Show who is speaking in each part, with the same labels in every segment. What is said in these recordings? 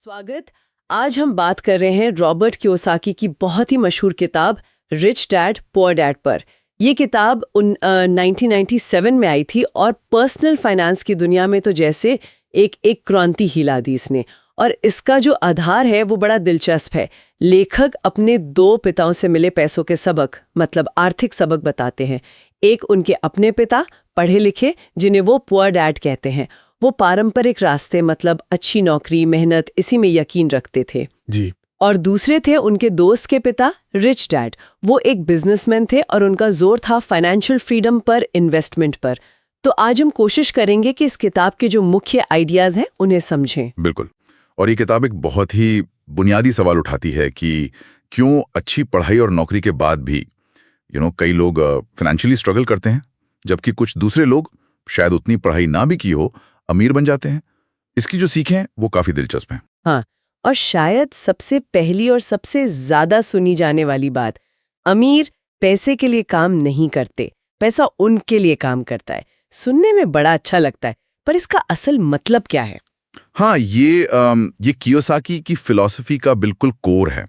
Speaker 1: स्वागत। आज हम बात कर रहे हैं रॉबर्ट कियोसाकी की बहुत ही मशहूर किताब रिच डैड पुअर डैड पर। ये किताब 1997 में आई थी और पर्सनल फाइनेंस की दुनिया में तो जैसे एक क्रांति ही ला दी इसने। और इसका जो आधार है वो बड़ा दिलचस्प है। लेखक अपने दो पिताओं से मिले पैसों के सबक मतलब आर्थिक सबक बताते हैं। एक उनके अपने पिता पढ़े लिखे जिन्हें वो पुअर डैड कहते हैं, वो पारंपरिक रास्ते मतलब अच्छी नौकरी मेहनत इसी में यकीन रखते थे
Speaker 2: जी।
Speaker 1: और दूसरे थे उनके दोस्त के पिता रिच डैड। वो एक बिजनेसमैन थे और उनका जोर था फाइनेंशियल फ्रीडम पर, इन्वेस्टमेंट पर। तो आज हम कोशिश करेंगे कि इस किताब के जो मुख्य आइडियाज हैं उन्हें समझें।
Speaker 2: बिल्कुल। और ये किताब एक बहुत ही बुनियादी सवाल उठाती है कि क्यों अच्छी पढ़ाई और नौकरी के बाद भी कई लोग फाइनेंशियली स्ट्रगल करते हैं, जबकि कुछ दूसरे लोग शायद उतनी पढ़ाई ना भी की हो अमीर बन जाते हैं। इसकी जो सीखें हैं वो काफी दिलचस्प हैं।
Speaker 1: हाँ, और शायद सबसे पहली और सबसे ज्यादा सुनी जाने वाली बात, अमीर पैसे के लिए काम नहीं करते, पैसा उनके लिए काम करता है। सुनने में बड़ा अच्छा लगता है, पर इसका असल मतलब क्या है?
Speaker 2: हाँ, ये कियोसाकी की फिलॉसफी का बिल्कुल कोर है।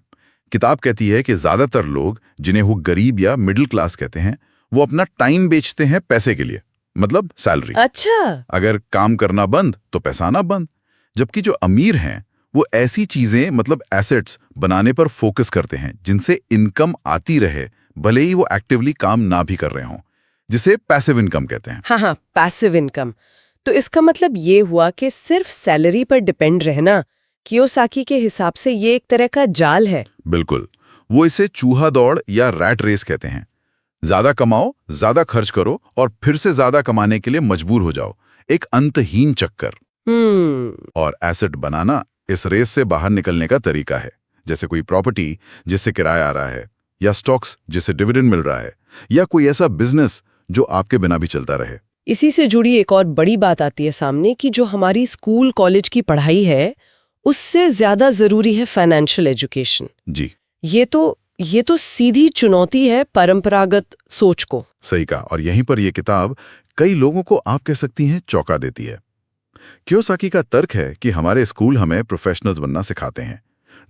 Speaker 2: किताब कहती है कि ज्यादातर लोग, जिन्हें वो गरीब या मिडिल क्लास कहते हैं, वो अपना टाइम बेचते हैं पैसे के लिए, मतलब सैलरी।
Speaker 1: अच्छा।
Speaker 2: अगर काम करना बंद तो पैसा आना बंद। जबकि जो अमीर हैं वो ऐसी चीजें मतलब एसेट्स बनाने पर फोकस करते हैं जिनसे इनकम आती रहे, भले ही वो एक्टिवली काम ना भी कर रहे हों, जिसे पैसिव इनकम कहते हैं।
Speaker 1: हाँ, पैसिव इनकम। तो इसका मतलब ये हुआ कि सिर्फ सैलरी पर डिपेंड रहना कियोसाकी के हिसाब से ये एक तरह का जाल है।
Speaker 2: बिल्कुल। वो इसे चूहा दौड़ या रैट रेस कहते हैं। ज्यादा कमाओ, ज्यादा खर्च करो और फिर से ज्यादा कमाने के लिए मजबूर हो जाओ, एक अंतहीन चक्कर। और एसेट बनाना इस रेस से बाहर निकलने का तरीका है, जैसे कोई प्रॉपर्टी जिससे किराया आ रहा है, या स्टॉक्स जिससे डिविडेंड मिल रहा है, या कोई ऐसा बिजनेस जो आपके बिना भी चलता रहे।
Speaker 1: इसी से जुड़ी एक और बड़ी बात आती है सामने कि जो हमारी स्कूल कॉलेज की पढ़ाई है उससे ज्यादा जरूरी है फाइनेंशियल एजुकेशन।
Speaker 2: जी।
Speaker 1: ये तो सीधी चुनौती है परंपरागत सोच को।
Speaker 2: सही कहा। और यहीं पर यह किताब कई लोगों को, आप कह सकती हैं, चौंका देती है। कियोसाकी का तर्क है कि हमारे स्कूल हमें प्रोफेशनल्स बनना सिखाते हैं,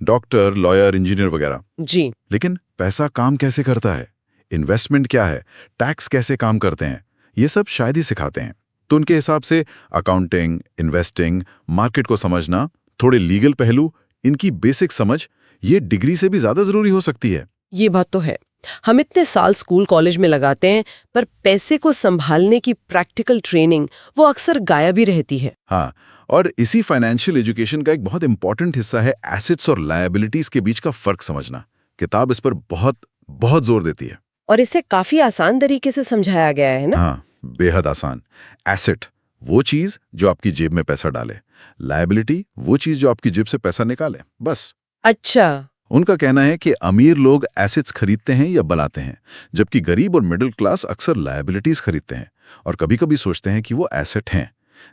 Speaker 2: डॉक्टर, लॉयर, इंजीनियर वगैरह।
Speaker 1: जी।
Speaker 2: लेकिन पैसा काम कैसे करता है, इन्वेस्टमेंट क्या है, टैक्स कैसे काम करते हैं, ये सब शायद ही सिखाते हैं। तो उनके हिसाब से अकाउंटिंग, इन्वेस्टिंग, मार्केट को समझना, थोड़े लीगल पहलू, इनकी बेसिक समझ, ये डिग्री से भी ज्यादा जरूरी हो सकती है।
Speaker 1: ये बात तो है। हम इतने साल स्कूल कॉलेज में लगाते हैं, पर पैसे को संभालने की प्रैक्टिकल ट्रेनिंग वो अक्सर गायब ही रहती है।
Speaker 2: हाँ, और इसी फाइनेंशियल एजुकेशन का एक बहुत इंपॉर्टेंट हिस्सा है एसेट्स और लायबिलिटीज के बीच का फर्क समझना। किताब इस पर बहुत बहुत जोर देती है।
Speaker 1: और इसे काफी आसान तरीके से समझाया गया है ना?
Speaker 2: हाँ, बेहद आसान। एसेट वो चीज जो आपकी जेब में पैसा डाले, लायबिलिटी वो चीज जो आपकी जेब से पैसा निकाले, बस।
Speaker 1: अच्छा।
Speaker 2: उनका कहना है कि अमीर लोग एसेट्स खरीदते हैं या बनाते हैं, जबकि गरीब और मिडिल क्लास अक्सर लायबिलिटीज खरीदते हैं और कभी-कभी सोचते हैं कि वो एसेट हैं,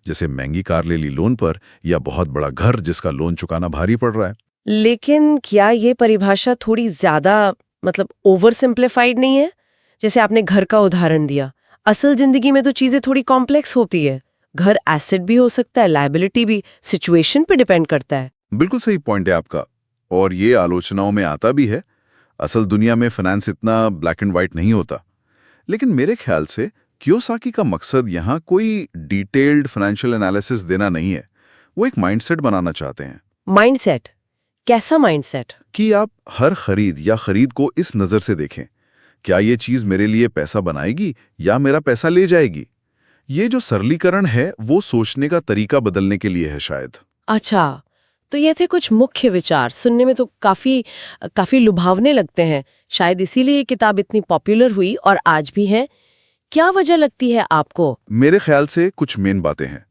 Speaker 2: जैसे महंगी कार ले ली लोन पर या बहुत बड़ा घर जिसका लोन चुकाना भारी पड़ रहा है।
Speaker 1: लेकिन क्या ये परिभाषा थोड़ी ज्यादा मतलब ओवर सिंप्लीफाइड नहीं है? जैसे आपने घर का उदाहरण दिया, असल जिंदगी में तो चीजें थोड़ी कॉम्प्लेक्स होती है। घर एसेट भी हो सकता है, लायबिलिटी भी, सिचुएशन पे डिपेंड करता है।
Speaker 2: बिल्कुल सही पॉइंट है आपका, और ये आलोचनाओं में आता भी है। असल दुनिया में फाइनेंस इतना ब्लैक एंड व्हाइट नहीं होता। लेकिन मेरे ख्याल से कियोसाकी का मकसद यहाँ कोई डिटेल्ड फाइनेंशियल एनालिसिस देना नहीं है। वो एक माइंडसेट बनाना चाहते हैं।
Speaker 1: माइंडसेट? कैसा माइंडसेट?
Speaker 2: कि आप हर खरीद या खरीद को इस नजर से देखें, क्या ये चीज मेरे लिए पैसा बनाएगी या मेरा पैसा ले जाएगी। ये जो सरलीकरण है वो सोचने का तरीका बदलने के लिए है शायद।
Speaker 1: अच्छा, तो ये थे कुछ मुख्य विचार। सुनने में तो काफी लुभावने लगते हैं। शायद इसीलिए ये किताब इतनी पॉपुलर हुई और आज भी है। क्या वजह लगती है आपको?
Speaker 2: मेरे ख्याल से कुछ मेन बातें हैं।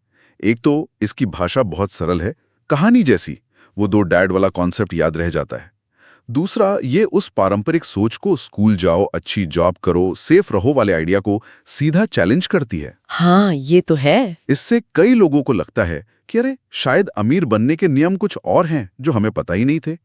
Speaker 2: एक तो इसकी भाषा बहुत सरल है, कहानी जैसी, वो दो डैड वाला कॉन्सेप्ट याद रह जाता है। दूसरा, ये उस पारंपरिक सोच को, स्कूल जाओ, अच्छी जॉब करो, सेफ रहो वाले आइडिया को सीधा चैलेंज करती है।
Speaker 1: हाँ, ये तो है।
Speaker 2: इससे कई लोगों को लगता है कि अरे शायद अमीर बनने के नियम कुछ और हैं जो हमें पता ही नहीं थे।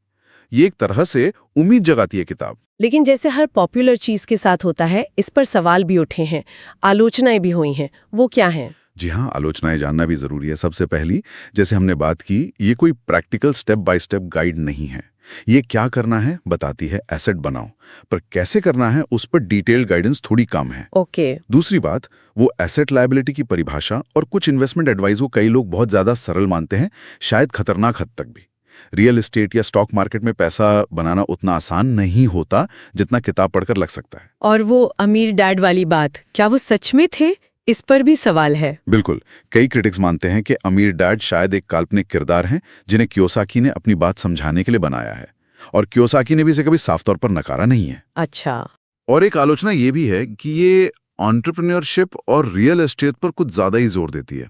Speaker 2: ये एक तरह से उम्मीद जगाती है किताब।
Speaker 1: लेकिन जैसे हर पॉपुलर चीज के साथ होता है, इस पर सवाल भी उठे हैं, आलोचनाएं भी हुई हैं। वो क्या हैं?
Speaker 2: जी हाँ, आलोचनाएं जानना भी जरूरी है। सबसे पहली, जैसे हमने बात की, ये कोई practical step by step guide नहीं है। ये क्या करना है बताती है, एसेट बनाओ, पर कैसे करना है उस पर डिटेल्ड गाइडेंस थोड़ी कम है।
Speaker 1: ओके।
Speaker 2: दूसरी बात, वो एसेट लायबिलिटी की परिभाषा और कुछ इन्वेस्टमेंट एडवाइस को कई लोग बहुत ज्यादा सरल मानते हैं, शायद खतरनाक हद तक भी। रियल एस्टेट या स्टॉक मार्केट में पैसा बनाना उतना आसान नहीं होता जितना किताब पढ़कर लग सकता है।
Speaker 1: और वो अमीर डैड वाली बात, क्या वो सच में थे? इस पर भी सवाल है।
Speaker 2: बिल्कुल, कई क्रिटिक्स मानते हैं कि अमीर डैड शायद एक काल्पनिक किरदार हैं जिन्हें कियोसाकी ने अपनी बात समझाने के लिए बनाया है, और कियोसाकी ने भी इसे कभी साफ तौर पर नकारा नहीं है।
Speaker 1: अच्छा।
Speaker 2: और एक आलोचना ये भी है कि ये एंटरप्रेन्योरशिप और रियल एस्टेट पर कुछ ज्यादा ही जोर देती है,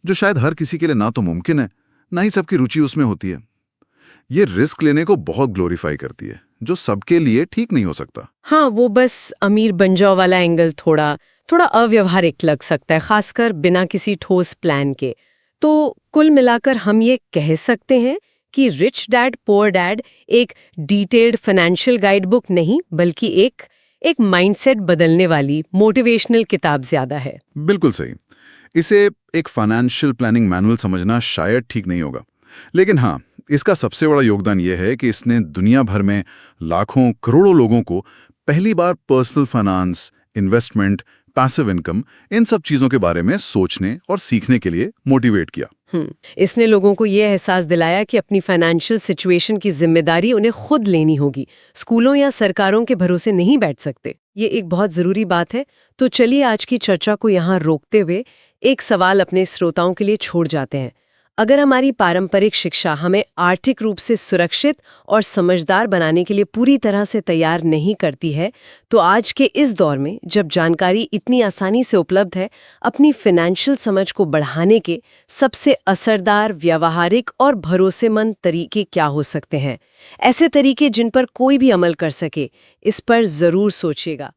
Speaker 2: जो शायद हर किसी के लिए ना तो मुमकिन है, ना ही सबकी रुचि उसमें होती है। ये रिस्क लेने को बहुत ग्लोरीफाई करती है, जो सबके लिए ठीक नहीं हो सकता।
Speaker 1: हाँ, वो बस अमीर बन जाओ वाला एंगल थोड़ा अव्यवहारिक लग सकता है, खासकर बिना किसी ठोस प्लान के। तो कुल मिलाकर हम ये कह सकते हैं कि रिच डैड पुअर डैड एक डिटेल्ड फाइनेंशियल गाइड बुक नहीं, बल्कि एक माइंडसेट बदलने वाली मोटिवेशनल किताब ज्यादा है।
Speaker 2: बिल्कुल सही। इसे एक फाइनेंशियल प्लानिंग मैनुअल समझना शायद ठीक नहीं होगा, लेकिन हाँ, इसका सबसे बड़ा योगदान यह है कि इसने दुनिया भर में लाखों करोड़ों लोगों को पहली बार personal finance, investment, passive income, इन सब चीजों के बारे में सोचने और सीखने के लिए मोटिवेट किया।
Speaker 1: इसने लोगों को ये एहसास दिलाया कि अपनी फाइनेंशियल सिचुएशन की जिम्मेदारी उन्हें खुद लेनी होगी, स्कूलों या सरकारों के भरोसे नहीं बैठ सकते। ये एक बहुत जरूरी बात है। तो चलिए आज की चर्चा को यहाँ रोकते हुए एक सवाल अपने श्रोताओं के लिए छोड़ जाते हैं। अगर हमारी पारंपरिक शिक्षा हमें आर्थिक रूप से सुरक्षित और समझदार बनाने के लिए पूरी तरह से तैयार नहीं करती है, तो आज के इस दौर में जब जानकारी इतनी आसानी से उपलब्ध है, अपनी फाइनेंशियल समझ को बढ़ाने के सबसे असरदार, व्यावहारिक और भरोसेमंद तरीके क्या हो सकते हैं? ऐसे तरीके जिन पर कोई भी अमल कर सके, इस पर जरूर सोचिएगा।